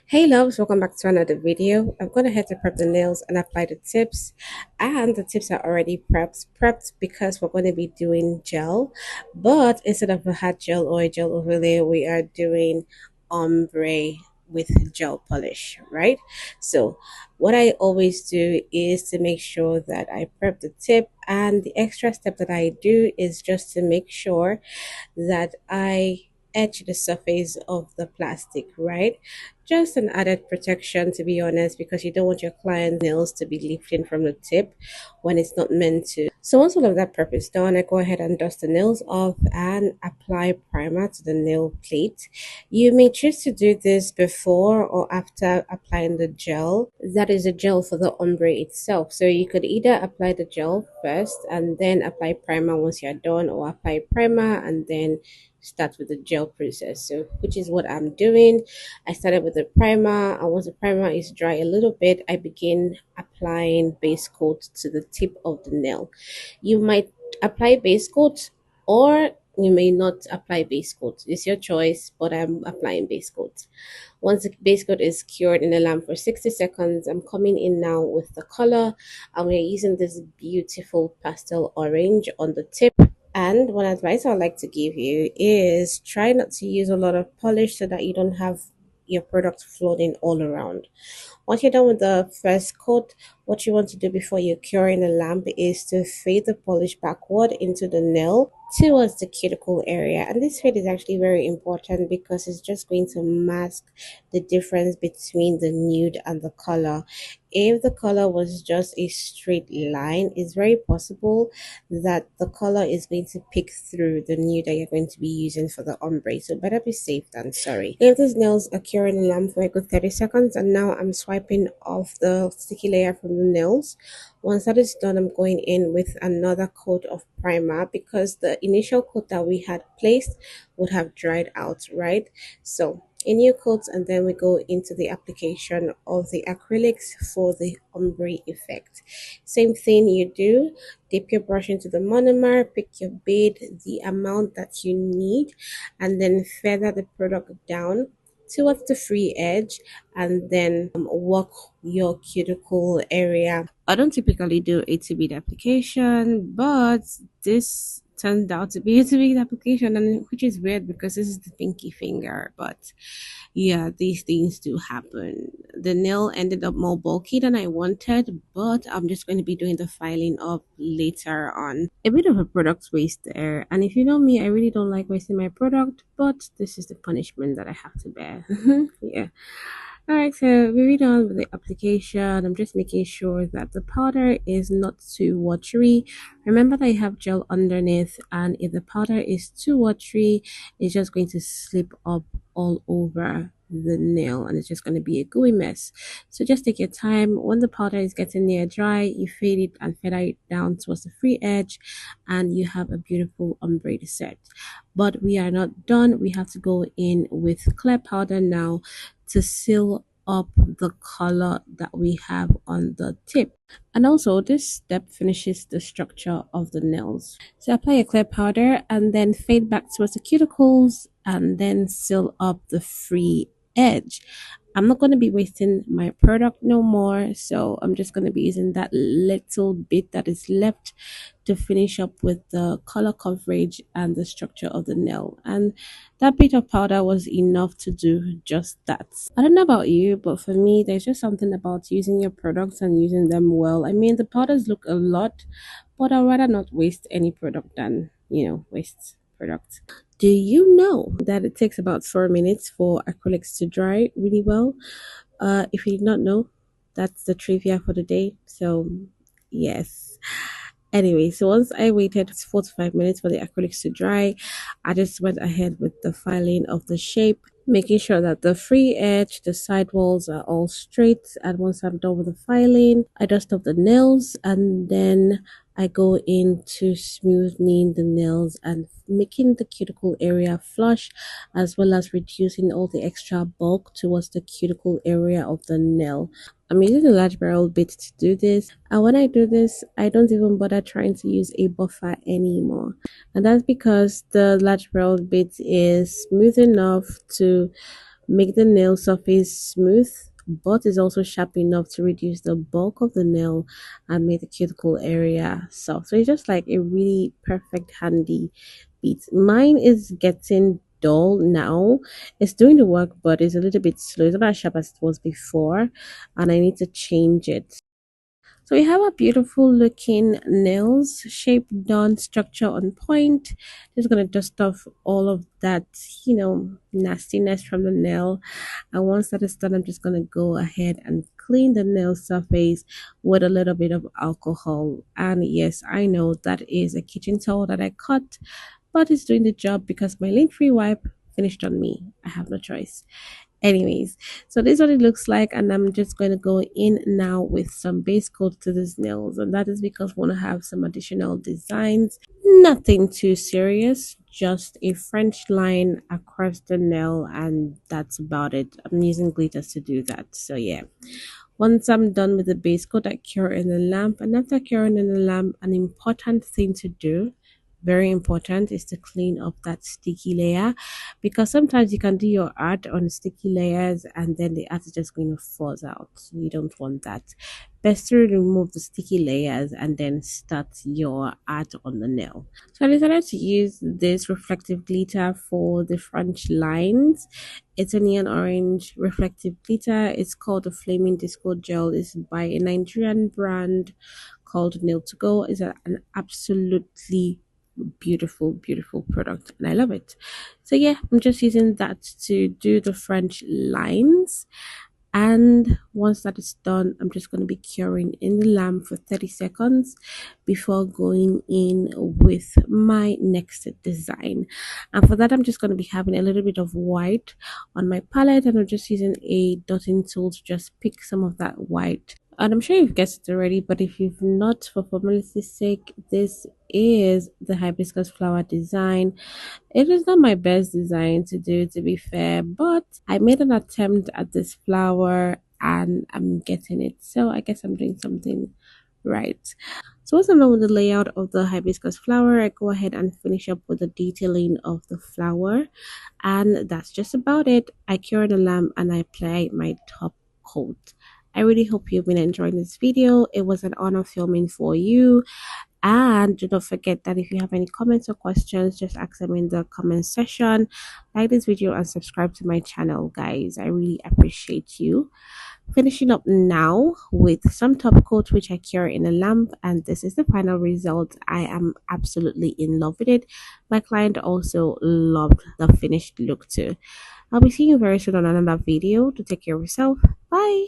Hey loves, welcome back to another video. I'm going ahead to prep the nails and apply the tips. And the tips are already prepped because we're going to be doing gel. But instead of a hard gel or a gel overlay, we are doing ombre with gel polish, right? So what I always do is to make sure that I prep the tip, and the extra step that I do is just to make sure that I etch the surface of the plastic, right? Just an added protection, to be honest, because you don't want your client nails to be lifting from the tip when it's not meant to. So once all of that prep is done, I go ahead and dust the nails off and apply primer to the nail plate. You may choose to do this before or after applying the gel. That is the gel for the ombre itself. So you could either apply the gel first and then apply primer once you're done, or apply primer and then start with the gel process. So which is what I'm doing. I started with the primer, and once the primer is dry a little bit, I begin applying base coat to the tip of the nail. You might apply base coat, or you may not apply base coat. It's your choice, but I'm applying base coat. Once the base coat is cured in the lamp for 60 seconds, I'm coming in now with the color, and we're using this beautiful pastel orange on the tip. And one advice I'd like to give you is try not to use a lot of polish so that you don't have your product floating all around. Once you're done with the first coat, what you want to do before you cure in the lamp is to fade the polish backward into the nail towards the cuticle area. And this fade is actually very important because it's just going to mask the difference between the nude and the color. If the color was just a straight line, it's very possible that the color is going to pick through the nude that you're going to be using for the ombre. So better be safe than sorry. Leave these nails a curing in the lamp for a good 30 seconds, and now I'm swiping off the sticky layer from the nails. Once that is done, I'm going in with another coat of primer because the initial coat that we had placed would have dried out, right? So a new coat, and then we go into the application of the acrylics for the ombre effect. Same thing you do, dip your brush into the monomer, pick your bead, the amount that you need, and then feather the product down towards the free edge, and then work your cuticle area. I don't typically do a to-bead application, but this turned out to be a to-bead application, and which is weird because this is the pinky finger, but yeah, these things do happen. The nail ended up more bulky than I wanted, but I'm just going to be doing the filing up later on. A bit of a product waste there, and if you know me, I really don't like wasting my product, but this is the punishment that I have to bear. Yeah. Alright, so we're done with the application. I'm just making sure that the powder is not too watery. Remember that I have gel underneath, and if the powder is too watery, it's just going to slip up all over the nail, and it's just going to be a gooey mess. So just take your time. When the powder is getting near dry, you fade it and feather it down towards the free edge, and you have a beautiful ombre set. But we are not done. We have to go in with clear powder now to seal up the color that we have on the tip. And also, this step finishes the structure of the nails. So apply a clear powder and then fade back towards the cuticles and then seal up the free edge. I'm not going to be wasting my product no more, so I'm just going to be using that little bit that is left to finish up with the color coverage and the structure of the nail. And that bit of powder was enough to do just that. I don't know about you, but for me, there's just something about using your products and using them well. I mean, the powders look a lot, but I'd rather not waste any product than, waste product. Do you know that it takes about 4 minutes for acrylics to dry really well? If you did not know, that's the trivia for the day. So, yes. Anyway, so once I waited 4 to 5 minutes for the acrylics to dry, I just went ahead with the filing of the shape, making sure that the free edge, the side walls are all straight. And once I'm done with the filing, I dust off the nails, and then I go into smoothing the nails and making the cuticle area flush, as well as reducing all the extra bulk towards the cuticle area of the nail. I'm using a large barrel bit to do this, and when I do this, I don't even bother trying to use a buffer anymore. And that's because the large barrel bit is smooth enough to make the nail surface smooth, but is also sharp enough to reduce the bulk of the nail and make the cuticle area soft. So it's just like a really perfect handy beat. Mine is getting dull now. It's doing the work, but it's a little bit slow. It's not as sharp as it was before, and I need to change it. So we have a beautiful looking nails, shape done, structure on point. Just gonna dust off all of that, nastiness from the nail. And once that is done, I'm just gonna go ahead and clean the nail surface with a little bit of alcohol. And yes, I know that is a kitchen towel that I cut, but it's doing the job because my lint-free wipe finished on me. I have no choice. Anyways, so this is what it looks like, and I'm just going to go in now with some base coat to these nails, and that is because we want to have some additional designs. Nothing too serious, just a French line across the nail, and that's about it. I'm using glitters to do that, so yeah. Once I'm done with the base coat, I cure in the lamp, and after curing in the lamp, an important thing to do, very important, is to clean up that sticky layer, because sometimes you can do your art on sticky layers and then the art is just going to fall out. You don't want that. Best to remove the sticky layers and then start your art on the nail. So I decided to use this reflective glitter for the French lines. It's a neon orange reflective glitter. It's called the Flaming Disco Gel. It's by a Nigerian brand called Nail to Go. It's an absolutely beautiful product, and I love it. So yeah, I'm just using that to do the French lines, and once that is done, I'm just going to be curing in the lamp for 30 seconds before going in with my next design. And for that, I'm just going to be having a little bit of white on my palette, and I'm just using a dotting tool to just pick some of that white. And I'm sure you've guessed it already, but if you've not, for formality's sake, this is the hibiscus flower design. It is not my best design to do, to be fair, but I made an attempt at this flower and I'm getting it. So I guess I'm doing something right. So once I'm done with the layout of the hibiscus flower, I go ahead and finish up with the detailing of the flower. And that's just about it. I cure the lamp and I apply my top coat. I really hope you've been enjoying this video. It was an honor filming for you. And do not forget that if you have any comments or questions, just ask them in the comment section. Like this video and subscribe to my channel, guys. I really appreciate you. Finishing up now with some top coat which I cure in a lamp, and this is the final result. I am absolutely in love with it. My client also loved the finished look too. I'll be seeing you very soon on another video. To take care of yourself. Bye.